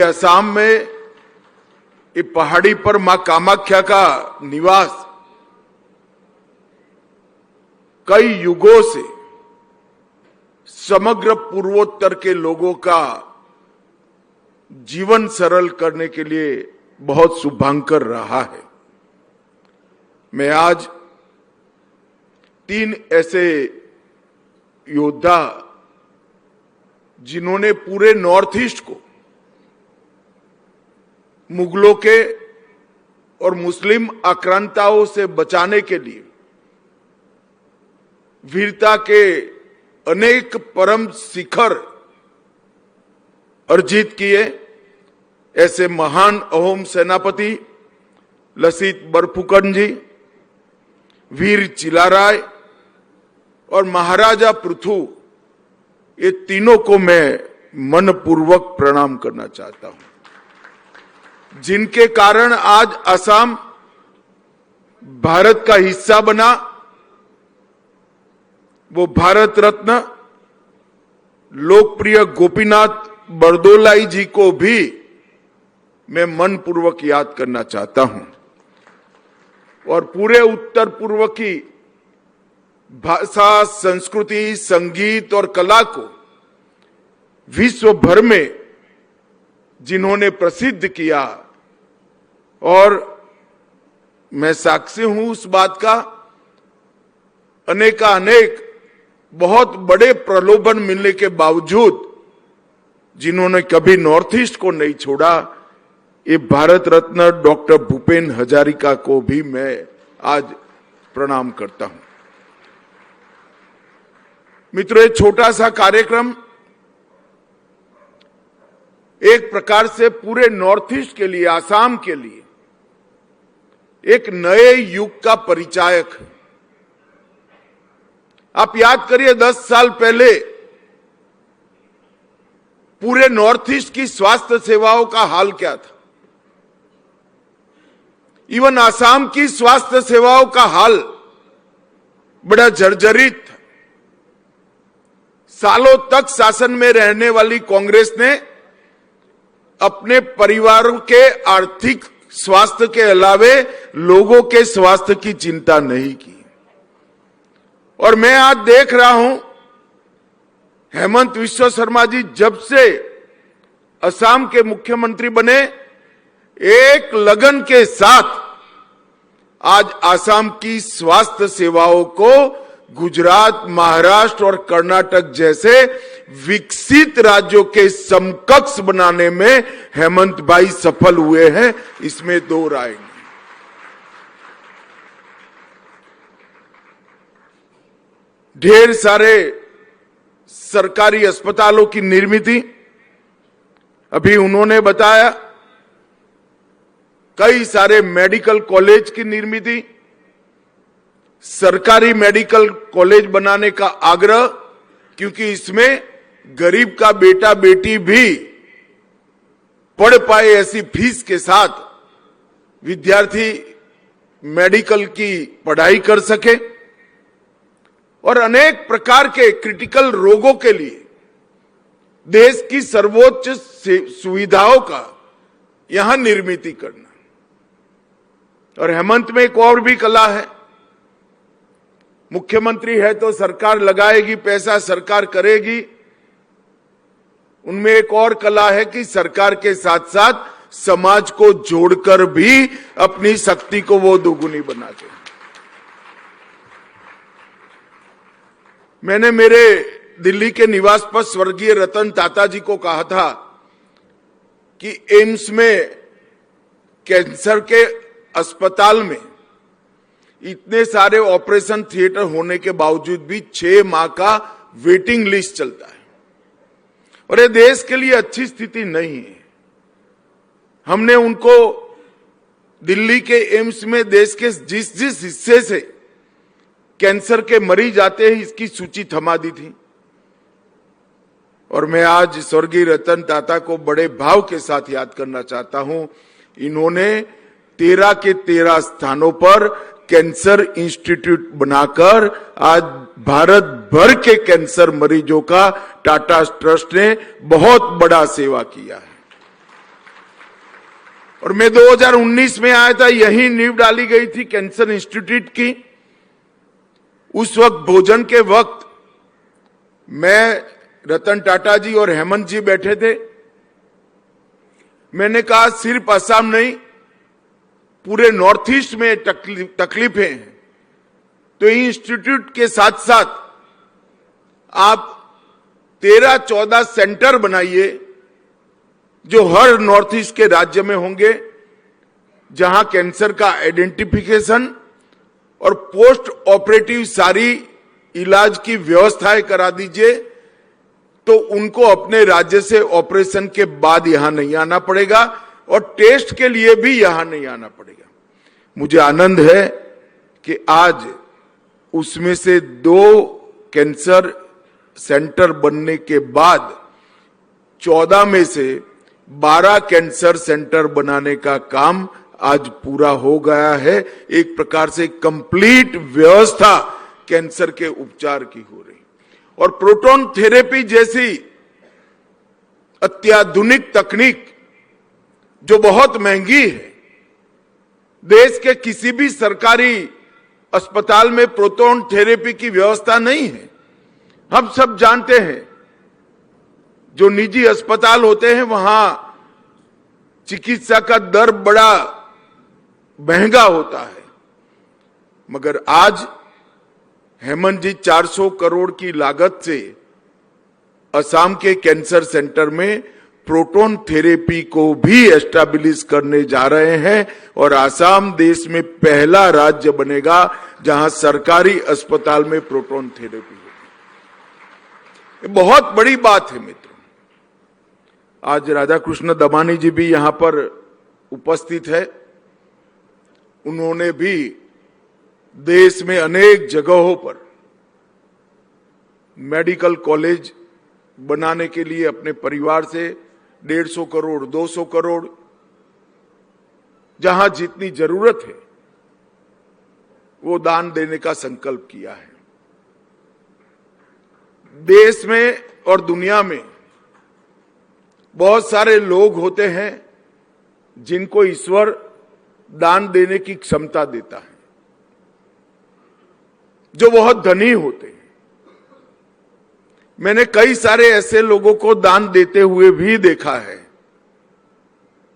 असम में ये पहाड़ी पर मां कामाख्या का निवास कई युगों से समग्र पूर्वोत्तर के लोगों का जीवन सरल करने के लिए बहुत शुभांकर रहा है। मैं आज 3 ऐसे योद्धा जिन्होंने पूरे नॉर्थ ईस्ट को मुगलों के और मुस्लिम आक्रांताओं से बचाने के लिए वीरता के अनेक परम शिखर अर्जित किए, ऐसे महान अहोम सेनापति लसित बरफुकन जी, वीर चिलाराय और महाराजा पृथु, ये तीनों को मैं मनपूर्वक प्रणाम करना चाहता हूं, जिनके कारण आज असम भारत का हिस्सा बना। वो भारत रत्न लोकप्रिय गोपीनाथ बरदोलाई जी को भी मैं मनपूर्वक याद करना चाहता हूं और पूरे उत्तर पूर्व की भाषा, संस्कृति, संगीत और कला को विश्व भर में जिन्होंने प्रसिद्ध किया, और मैं साक्षी हूं उस बात का, अनेक बहुत बड़े प्रलोभन मिलने के बावजूद जिन्होंने कभी नॉर्थ ईस्ट को नहीं छोड़ा, ये भारत रत्न डॉक्टर भूपेन हजारिका को भी मैं आज प्रणाम करता हूं। मित्रों, ये छोटा सा कार्यक्रम एक प्रकार से पूरे नॉर्थ ईस्ट के लिए, आसाम के लिए एक नए युग का परिचायक है। आप याद करिए 10 साल पहले पूरे नॉर्थ ईस्ट की स्वास्थ्य सेवाओं का हाल क्या था। इवन आसाम की स्वास्थ्य सेवाओं का हाल बड़ा जर्जरित था। सालों तक शासन में रहने वाली कांग्रेस ने अपने परिवारों के आर्थिक स्वास्थ्य के अलावे लोगों के स्वास्थ्य की चिंता नहीं की। और मैं आज देख रहा हूं हेमंत विश्व शर्मा जी जब से असम के मुख्यमंत्री बने, एक लगन के साथ आज असम की स्वास्थ्य सेवाओं को गुजरात, महाराष्ट्र और कर्नाटक जैसे विकसित राज्यों के समकक्ष बनाने में हेमंत भाई सफल हुए हैं, इसमें दो राय नहीं। ढेर सारे सरकारी अस्पतालों की निर्मित, अभी उन्होंने बताया, कई सारे मेडिकल कॉलेज की निर्मित, सरकारी मेडिकल कॉलेज बनाने का आग्रह, क्योंकि इसमें गरीब का बेटा बेटी भी पढ़ पाए ऐसी फीस के साथ विद्यार्थी मेडिकल की पढ़ाई कर सके, और अनेक प्रकार के क्रिटिकल रोगों के लिए देश की सर्वोच्च सुविधाओं का यहां निर्मित करना। और हेमंत में एक और भी कला है, मुख्यमंत्री है तो सरकार लगाएगी पैसा, सरकार करेगी, उनमें एक और कला है कि सरकार के साथ साथ समाज को जोड़कर भी अपनी शक्ति को वो दोगुनी बनाते हैं। मैंने मेरे दिल्ली के निवास पर स्वर्गीय रतन टाटा जी को कहा था कि एम्स में कैंसर के अस्पताल में इतने सारे ऑपरेशन थिएटर होने के बावजूद भी 6 माह का वेटिंग लिस्ट चलता है, और ये देश के लिए अच्छी स्थिति नहीं है। हमने उनको दिल्ली के एम्स में देश के जिस हिस्से से कैंसर के मरीज आते हैं इसकी सूची थमा दी थी, और मैं आज स्वर्गीय रतन टाटा को बड़े भाव के साथ याद करना चाहता हूं। इन्होंने 13 के 13 स्थानों पर कैंसर इंस्टीट्यूट बनाकर आज भारत भर के कैंसर मरीजों का टाटा ट्रस्ट ने बहुत बड़ा सेवा किया है। और मैं 2019 में आया था, यही नींव डाली गई थी कैंसर इंस्टीट्यूट की। उस वक्त भोजन के वक्त मैं, रतन टाटा जी और हेमंत जी बैठे थे। मैंने कहा सिर्फ असम नहीं, पूरे नॉर्थ ईस्ट में तकलीफें हैं, तो इंस्टीट्यूट के साथ साथ आप 13-14 सेंटर बनाइए जो हर नॉर्थ ईस्ट के राज्य में होंगे, जहां कैंसर का आइडेंटिफिकेशन और पोस्ट ऑपरेटिव सारी इलाज की व्यवस्थाएं करा दीजिए, तो उनको अपने राज्य से ऑपरेशन के बाद यहां नहीं आना पड़ेगा और टेस्ट के लिए भी यहां नहीं आना पड़ेगा। मुझे आनंद है कि आज उसमें से 2 कैंसर सेंटर बनने के बाद 14 में से 12 कैंसर सेंटर बनाने का काम आज पूरा हो गया है। एक प्रकार से कंप्लीट व्यवस्था कैंसर के उपचार की हो रही, और प्रोटॉन थेरेपी जैसी अत्याधुनिक तकनीक जो बहुत महंगी है, देश के किसी भी सरकारी अस्पताल में प्रोटॉन थेरेपी की व्यवस्था नहीं है। हम सब जानते हैं, जो निजी अस्पताल होते हैं वहां चिकित्सा का दर बड़ा महंगा होता है, मगर आज हेमंत जी 400 करोड़ की लागत से असम के कैंसर सेंटर में प्रोटॉन थेरेपी को भी एस्टैब्लिश करने जा रहे हैं, और असम देश में पहला राज्य बनेगा जहां सरकारी अस्पताल में प्रोटॉन थेरेपी होगी। ये बहुत बड़ी बात है मित्रों। आज राधाकृष्ण दमानी जी भी यहां पर उपस्थित है। उन्होंने भी देश में अनेक जगहों पर मेडिकल कॉलेज बनाने के लिए अपने परिवार से 150 करोड़ 200 करोड़, जहां जितनी जरूरत है वो दान देने का संकल्प किया है। देश में और दुनिया में बहुत सारे लोग होते हैं जिनको ईश्वर दान देने की क्षमता देता है, जो बहुत धनी होते हैं। मैंने कई सारे ऐसे लोगों को दान देते हुए भी देखा है,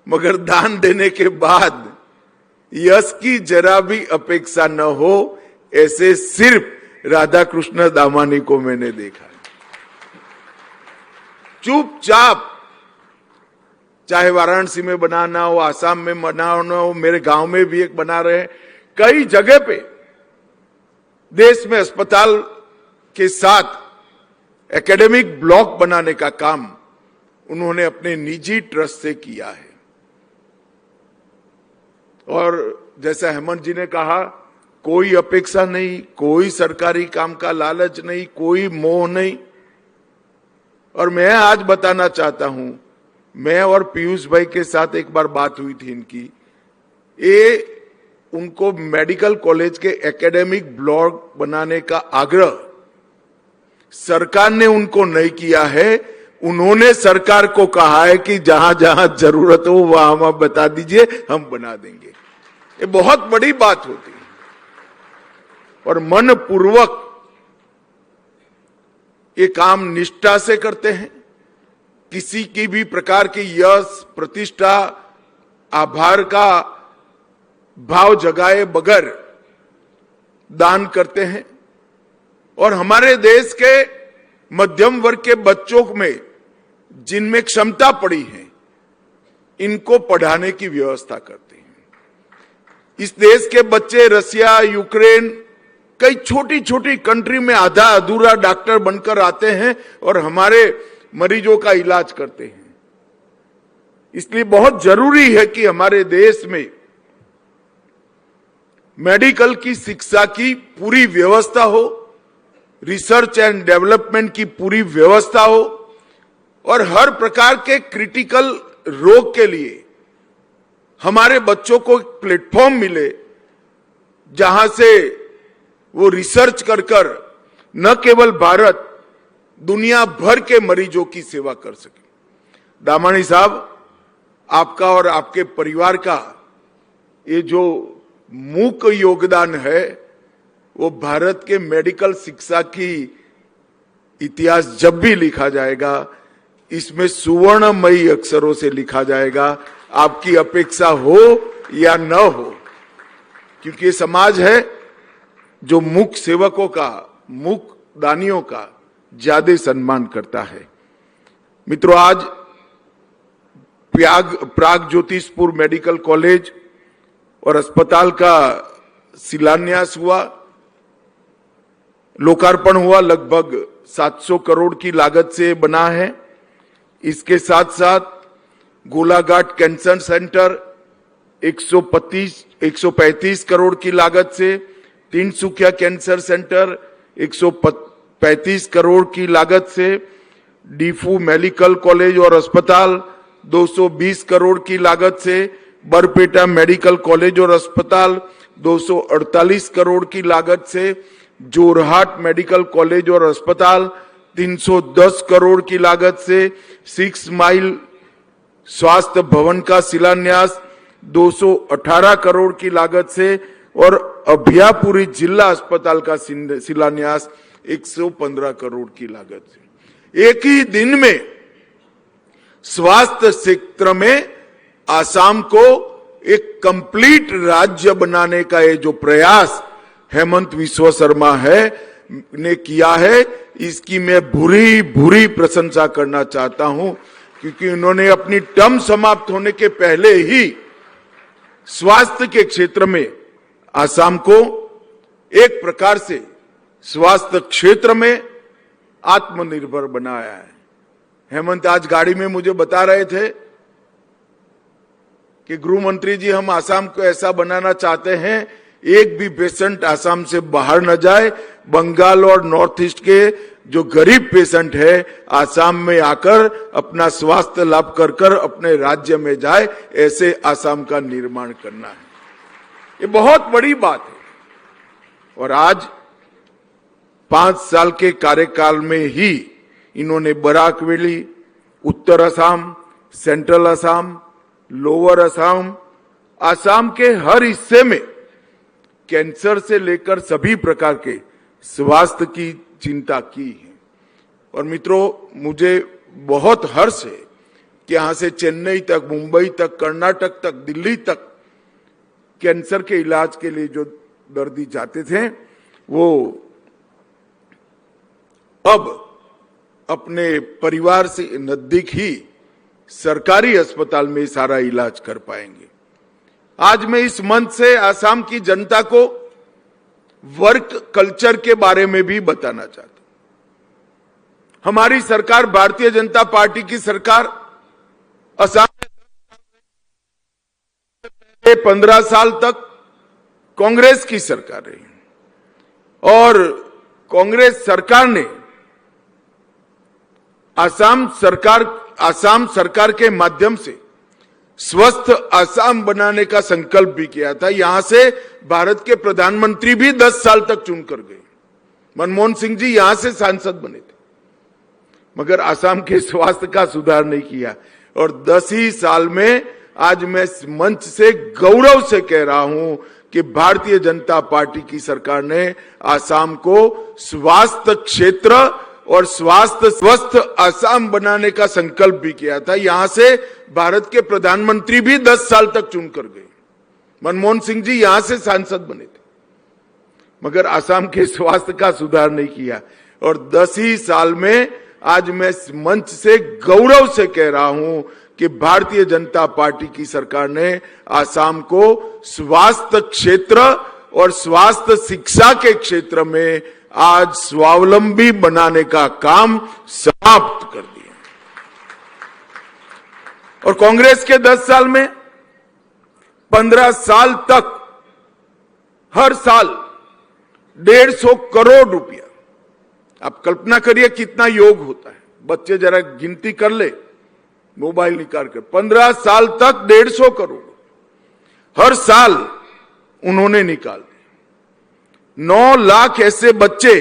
मगर दान देने के बाद यश की जरा भी अपेक्षा न हो, ऐसे सिर्फ राधा कृष्ण दामानी को मैंने देखा है। चुपचाप, चाहे वाराणसी में बनाना हो, आसाम में बनाना हो, मेरे गांव में भी एक बना रहे हैं, कई जगह पे देश में अस्पताल के साथ एकेडमिक ब्लॉक बनाने का काम उन्होंने अपने निजी ट्रस्ट से किया है। और जैसा हेमंत जी ने कहा, कोई अपेक्षा नहीं, कोई सरकारी काम का लालच नहीं, कोई मोह नहीं। और मैं आज बताना चाहता हूं, मैं और पीयूष भाई के साथ एक बार बात हुई थी इनकी, उनको मेडिकल कॉलेज के एकेडमिक ब्लॉक बनाने का आग्रह सरकार ने उनको नहीं किया है। उन्होंने सरकार को कहा है कि जहां जहां जरूरत हो वहां वहां बता दीजिए, हम बना देंगे। ये बहुत बड़ी बात होती है, और मन पूर्वक ये काम निष्ठा से करते हैं। किसी की भी प्रकार की यश, प्रतिष्ठा, आभार का भाव जगाए बगैर दान करते हैं। और हमारे देश के मध्यम वर्ग के बच्चों में जिनमें क्षमता पड़ी है, इनको पढ़ाने की व्यवस्था करते हैं। इस देश के बच्चे रसिया, यूक्रेन, कई छोटी छोटी कंट्री में आधा अधूरा डॉक्टर बनकर आते हैं और हमारे मरीजों का इलाज करते हैं। इसलिए बहुत जरूरी है कि हमारे देश में मेडिकल की शिक्षा की पूरी व्यवस्था हो, रिसर्च एंड डेवलपमेंट की पूरी व्यवस्था हो, और हर प्रकार के क्रिटिकल रोग के लिए हमारे बच्चों को एक प्लेटफॉर्म मिले, जहां से वो रिसर्च कर न केवल भारत, दुनिया भर के मरीजों की सेवा कर सके। दामानी साहब, आपका और आपके परिवार का ये जो मूक योगदान है वो भारत के मेडिकल शिक्षा की इतिहास जब भी लिखा जाएगा इसमें सुवर्णमयी अक्षरों से लिखा जाएगा, आपकी अपेक्षा हो या न हो, क्योंकि ये समाज है जो मूक सेवकों का, मूक दानियों का ज्यादा सम्मान करता है। मित्रों, आज प्राग ज्योतिषपुर मेडिकल कॉलेज और अस्पताल का शिलान्यास हुआ, लोकार्पण हुआ। लगभग 700 करोड़ की लागत से बना है। इसके साथ साथ गोलाघाट कैंसर सेंटर 135 करोड़ की लागत से, तिनसुकिया कैंसर सेंटर 135 करोड़ की लागत से, डीफू मेडिकल कॉलेज और अस्पताल 220 करोड़ की लागत से, बरपेटा मेडिकल कॉलेज और अस्पताल 248 करोड़ की लागत से, जोरहाट मेडिकल कॉलेज और अस्पताल 310 करोड़ की लागत से, 6 माइल स्वास्थ्य भवन का शिलान्यास 218 करोड़ की लागत से और अभयापुरी जिला अस्पताल का शिलान्यास 115 करोड़ की लागत से। एक ही दिन में स्वास्थ्य क्षेत्र में आसाम को एक कंप्लीट राज्य बनाने का ये जो प्रयास हेमंत विश्व शर्मा ने किया है, इसकी मैं भूरी प्रशंसा करना चाहता हूं, क्योंकि उन्होंने अपनी टर्म समाप्त होने के पहले ही स्वास्थ्य के क्षेत्र में आसाम को एक प्रकार से स्वास्थ्य क्षेत्र में आत्मनिर्भर बनाया है। हेमंत आज गाड़ी में मुझे बता रहे थे कि गृह मंत्री जी, हम आसाम को ऐसा बनाना चाहते हैं एक भी पेशेंट आसाम से बाहर न जाए, बंगाल और नॉर्थ ईस्ट के जो गरीब पेशेंट है आसाम में आकर अपना स्वास्थ्य लाभ कर अपने राज्य में जाए, ऐसे आसाम का निर्माण करना है। ये बहुत बड़ी बात है। और आज 5 साल के कार्यकाल में ही इन्होंने बराक वैली, उत्तर असम, सेंट्रल असम, लोअर असम, आसाम के हर हिस्से में कैंसर से लेकर सभी प्रकार के स्वास्थ्य की चिंता की है। और मित्रों, मुझे बहुत हर्ष है कि यहां से चेन्नई तक, मुंबई तक, कर्नाटक तक, दिल्ली तक कैंसर के इलाज के लिए जो दर्दी जाते थे वो अब अपने परिवार से नजदीक ही सरकारी अस्पताल में सारा इलाज कर पाएंगे। आज मैं इस मंच से आसाम की जनता को वर्क कल्चर के बारे में भी बताना चाहता हूं। हमारी सरकार, भारतीय जनता पार्टी की सरकार, असम में 15 साल तक कांग्रेस की सरकार रही और कांग्रेस सरकार ने आसाम सरकार के माध्यम से स्वस्थ आसाम बनाने का संकल्प भी किया था। यहां से भारत के प्रधानमंत्री भी 10 साल तक चुनकर गए। मनमोहन सिंह जी यहां से सांसद बने थे, मगर आसाम के स्वास्थ्य का सुधार नहीं किया। और 10 ही साल में आज मैं मंच से गौरव से कह रहा हूं कि भारतीय जनता पार्टी की सरकार ने आसाम को स्वास्थ्य क्षेत्र और स्वस्थ आसाम बनाने का संकल्प भी किया था। यहां से भारत के प्रधानमंत्री भी 10 साल तक चुनकर गए। मनमोहन सिंह जी यहां से सांसद बने थे, मगर आसाम के स्वास्थ्य का सुधार नहीं किया। और 10 ही साल में आज मैं मंच से गौरव से कह रहा हूं कि भारतीय जनता पार्टी की सरकार ने आसाम को स्वास्थ्य क्षेत्र और स्वास्थ्य शिक्षा के क्षेत्र में आज स्वावलंबी बनाने का काम समाप्त कर दिया। और कांग्रेस के 10 साल में 15 साल तक हर साल 150 करोड़ रुपया, आप कल्पना करिए कितना योग होता है। बच्चे जरा गिनती कर ले, मोबाइल निकाल कर, 15 साल तक 150 करोड़ हर साल उन्होंने निकाल दिया। 9 लाख ऐसे बच्चे,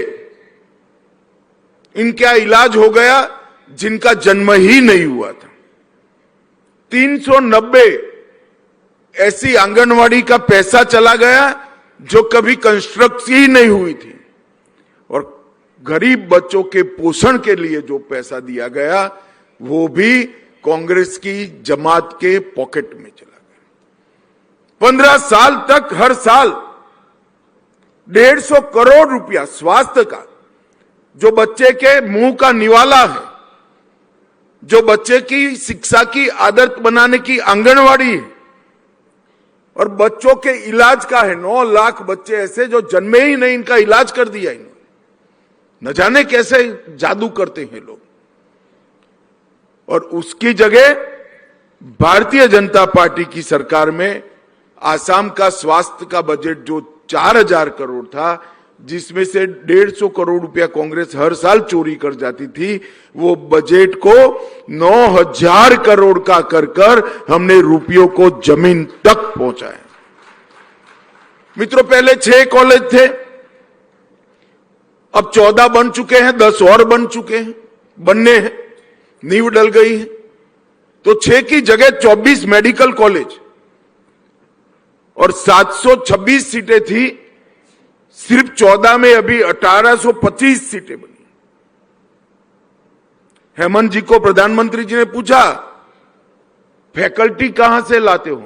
इनका इलाज हो गया जिनका जन्म ही नहीं हुआ था। 390 ऐसी आंगनवाड़ी का पैसा चला गया जो कभी कंस्ट्रक्ट ही नहीं हुई थी, और गरीब बच्चों के पोषण के लिए जो पैसा दिया गया वो भी कांग्रेस की जमात के पॉकेट में चला गया। 15 साल तक हर साल 150 करोड़ रुपया स्वास्थ्य का, जो बच्चे के मुंह का निवाला है, जो बच्चे की शिक्षा की आदत बनाने की आंगनवाड़ी है, और बच्चों के इलाज का है। 9 लाख बच्चे ऐसे जो जन्मे ही नहीं, इनका इलाज कर दिया इन्होंने। न जाने कैसे जादू करते हैं लोग। और उसकी जगह भारतीय जनता पार्टी की सरकार में आसाम का स्वास्थ्य का बजट जो 4000 करोड़ था, जिसमें से 150 करोड़ रुपया कांग्रेस हर साल चोरी कर जाती थी, वो बजट को 9000 करोड़ का कर हमने रुपयों को जमीन तक पहुंचाया। मित्रों, पहले 6 कॉलेज थे, अब 14 बन चुके हैं, 10 और बन चुके हैं, बनने हैं, नींव डल गई है। तो 6 की जगह 24 मेडिकल कॉलेज और 726 सीटें थी, सिर्फ 14 में अभी 1825 सीटें बनी। हेमंत जी को प्रधानमंत्री जी ने पूछा, फैकल्टी कहां से लाते हो?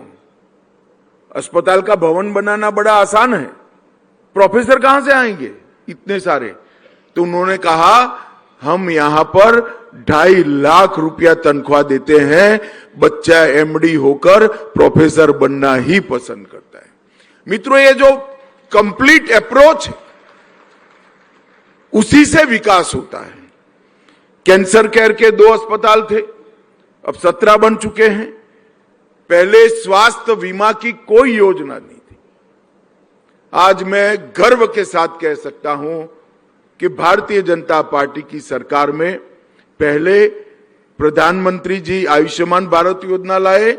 अस्पताल का भवन बनाना बड़ा आसान है, प्रोफेसर कहां से आएंगे इतने सारे? तो उन्होंने कहा, हम यहां पर 2.5 लाख रुपया तनख्वाह देते हैं, बच्चा एमडी होकर प्रोफेसर बनना ही पसंद करता है। मित्रों, ये जो कंप्लीट अप्रोच है, उसी से विकास होता है। कैंसर केयर के 2 अस्पताल थे, अब 17 बन चुके हैं। पहले स्वास्थ्य बीमा की कोई योजना नहीं थी। आज मैं गर्व के साथ कह सकता हूं कि भारतीय जनता पार्टी की सरकार में पहले प्रधानमंत्री जी आयुष्मान भारत योजना लाए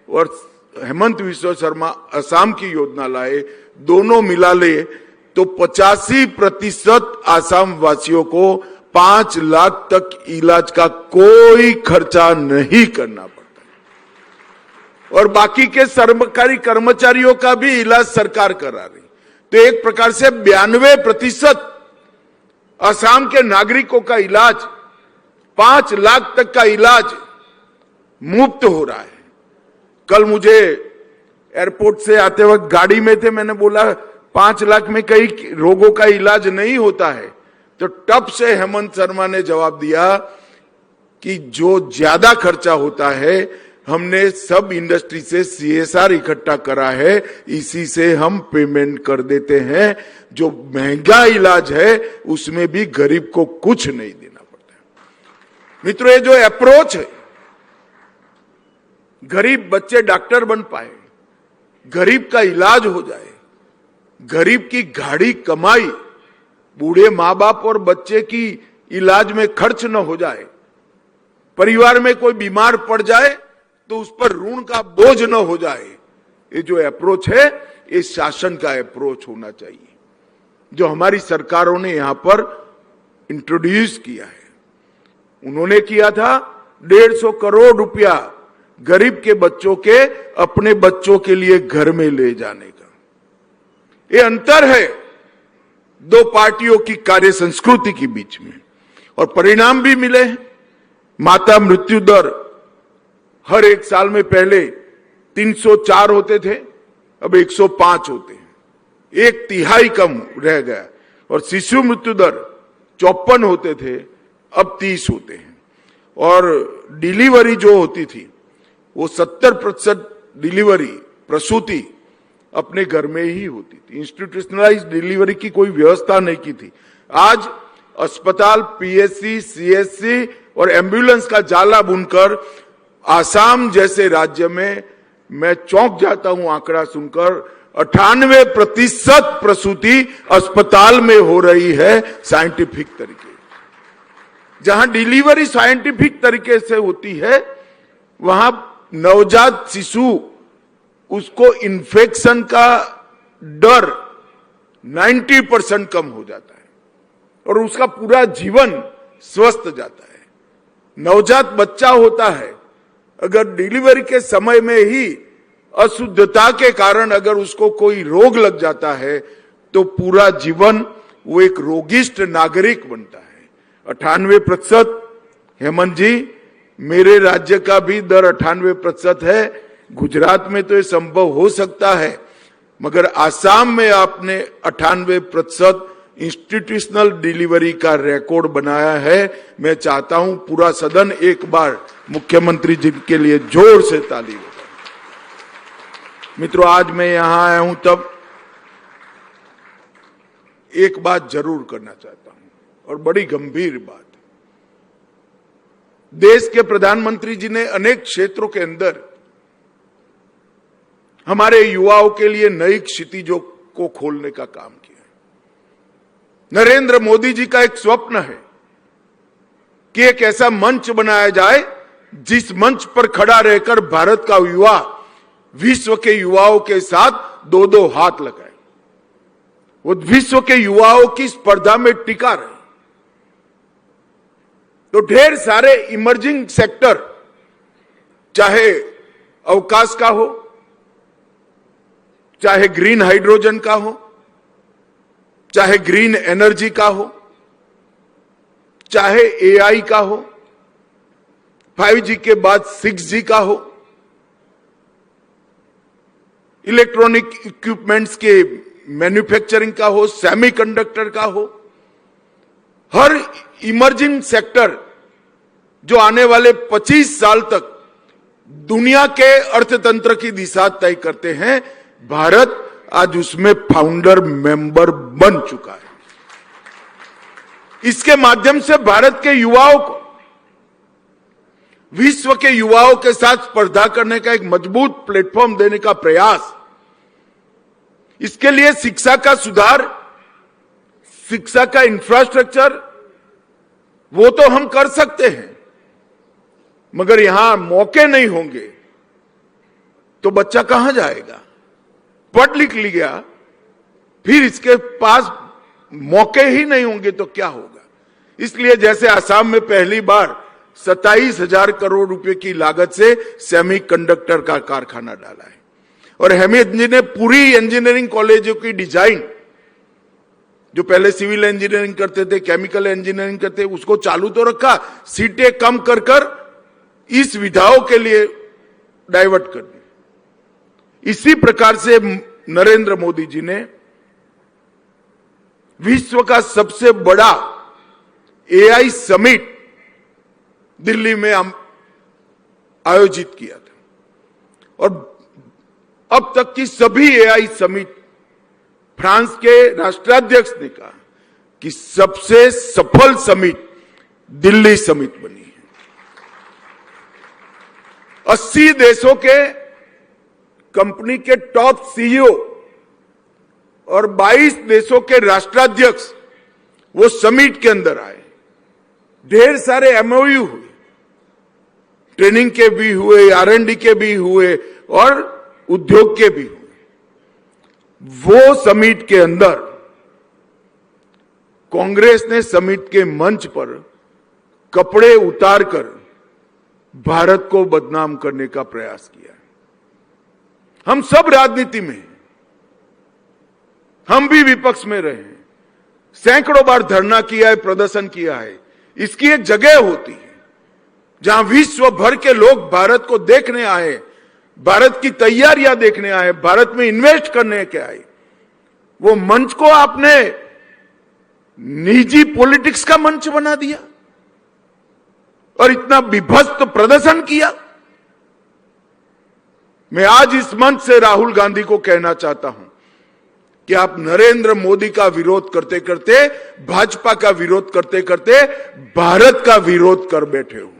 और हेमंत विश्व शर्मा असम की योजना लाए। दोनों मिला ले तो 85% आसाम वासियों को 5 लाख तक इलाज का कोई खर्चा नहीं करना पड़ता, और बाकी के सरकारी कर्मचारियों का भी इलाज सरकार करा रही। तो एक प्रकार से 92% असम के नागरिकों का इलाज, 5 लाख तक का इलाज मुफ्त हो रहा है। कल मुझे एयरपोर्ट से आते वक्त गाड़ी में थे, मैंने बोला 5 लाख में कई रोगों का इलाज नहीं होता है। तो तब से हेमंत शर्मा ने जवाब दिया कि जो ज्यादा खर्चा होता है, हमने सब इंडस्ट्री से CSR इकट्ठा करा है, इसी से हम पेमेंट कर देते हैं। जो महंगा इलाज है उसमें भी गरीब को कुछ नहीं देना पड़ता है। मित्रों, ये जो अप्रोच है, गरीब बच्चे डॉक्टर बन पाए, गरीब का इलाज हो जाए, गरीब की गाढ़ी कमाई, बूढ़े मां बाप और बच्चे की इलाज में खर्च न हो जाए, परिवार में कोई बीमार पड़ जाए तो उस पर ऋण का बोझ न हो जाए। ये जो अप्रोच है, ये शासन का अप्रोच होना चाहिए, जो हमारी सरकारों ने यहां पर इंट्रोड्यूस किया है। उन्होंने किया था 150 करोड़ रुपया गरीब के बच्चों के अपने बच्चों के लिए घर में ले जाने का। ये अंतर है 2 पार्टियों की कार्य संस्कृति के बीच में, और परिणाम भी मिले हैं। माता मृत्यु दर हर 1 साल में पहले 304 होते थे, अब 105 होते हैं, 1/3 कम रह गया। और शिशु मृत्यु दर 54 होते थे, अब 30 होते हैं। और डिलीवरी जो होती थी, वो 70% डिलीवरी, प्रसूति अपने घर में ही होती थी। इंस्टीट्यूशनलाइज्ड डिलीवरी की कोई व्यवस्था नहीं की थी। आज अस्पताल, PSC, CSC और एम्बुलेंस का जाला बुनकर आसाम जैसे राज्य में, मैं चौंक जाता हूं आंकड़ा सुनकर, 98% प्रसूति अस्पताल में हो रही है साइंटिफिक तरीके। जहां डिलीवरी साइंटिफिक तरीके से होती है, वहां नवजात शिशु, उसको इन्फेक्शन का डर 90% कम हो जाता है और उसका पूरा जीवन स्वस्थ जाता है। नवजात बच्चा होता है अगर डिलीवरी के समय में ही अशुद्धता के कारण अगर उसको कोई रोग लग जाता है तो पूरा जीवन वो एक रोगिष्ट नागरिक बनता है। 98%, हेमंत जी, मेरे राज्य का भी दर 98% है। गुजरात में तो ये संभव हो सकता है, मगर आसाम में आपने 98% इंस्टीट्यूशनल डिलीवरी का रिकॉर्ड बनाया है। मैं चाहता हूं पूरा सदन एक बार मुख्यमंत्री जी के लिए जोर से ताली बजाए। मित्रों, आज मैं यहां आया हूं तब एक बात जरूर करना चाहता हूं, और बड़ी गंभीर बात। देश के प्रधानमंत्री जी ने अनेक क्षेत्रों के अंदर हमारे युवाओं के लिए नई क्षितिजों को खोलने का काम किया। नरेंद्र मोदी जी का एक स्वप्न है कि एक ऐसा मंच बनाया जाए जिस मंच पर खड़ा रहकर भारत का युवा विश्व के युवाओं के साथ दो दो हाथ लगाए, वो विश्व के युवाओं की स्पर्धा में टिका रहे। तो ढेर सारे इमर्जिंग सेक्टर, चाहे अवकाश का हो, चाहे ग्रीन हाइड्रोजन का हो, चाहे ग्रीन एनर्जी का हो, चाहे एआई का हो, 5G के बाद 6G का हो, इलेक्ट्रॉनिक इक्विपमेंट्स के मैन्युफैक्चरिंग का हो, सेमीकंडक्टर का हो, हर इमर्जिंग सेक्टर जो आने वाले 25 साल तक दुनिया के अर्थतंत्र की दिशा तय करते हैं, भारत आज उसमें फाउंडर मेंबर बन चुका है। इसके माध्यम से भारत के युवाओं को विश्व के युवाओं के साथ स्पर्धा करने का एक मजबूत प्लेटफॉर्म देने का प्रयास। इसके लिए शिक्षा का सुधार, शिक्षा का इंफ्रास्ट्रक्चर, वो तो हम कर सकते हैं, मगर यहां मौके नहीं होंगे तो बच्चा कहां जाएगा? पढ़ लिख लिया, फिर इसके पास मौके ही नहीं होंगे तो क्या होगा? इसलिए जैसे असम में पहली बार 27,000 करोड़ रुपए की लागत से सेमीकंडक्टर का कारखाना डाला है, और हेमंत जी ने पूरी इंजीनियरिंग कॉलेजों की डिजाइन, जो पहले सिविल इंजीनियरिंग करते थे, केमिकल इंजीनियरिंग करते, उसको चालू तो रखा, सीटें कम कर कर इस विधाओं के लिए डाइवर्ट कर दी। इसी प्रकार से नरेंद्र मोदी जी ने विश्व का सबसे बड़ा एआई समिट दिल्ली में आयोजित किया था, और अब तक की सभी एआई समिट, फ्रांस के राष्ट्राध्यक्ष ने कहा कि सबसे सफल समिट दिल्ली समिट बनी है। 80 देशों के कंपनी के टॉप सीईओ और 22 देशों के राष्ट्राध्यक्ष वो समिट के अंदर आए। ढेर सारे एमओयू हुए, ट्रेनिंग के भी हुए, R&D के भी हुए और उद्योग के भी हुए। वो समिट के अंदर कांग्रेस ने समिट के मंच पर कपड़े उतारकर भारत को बदनाम करने का प्रयास किया। हम सब राजनीति में हैं, हम भी विपक्ष में रहे हैं, सैकड़ों बार धरना किया है, प्रदर्शन किया है। इसकी एक जगह होती है जहां विश्व भर के लोग भारत को देखने आए, भारत की तैयारियां देखने आए, भारत में इन्वेस्ट करने के आए। वो मंच को आपने निजी पॉलिटिक्स का मंच बना दिया और इतना विभत्स प्रदर्शन किया। मैं आज इस मंच से राहुल गांधी को कहना चाहता हूं कि आप नरेंद्र मोदी का विरोध करते करते, भाजपा का विरोध करते करते भारत का विरोध कर बैठे हो।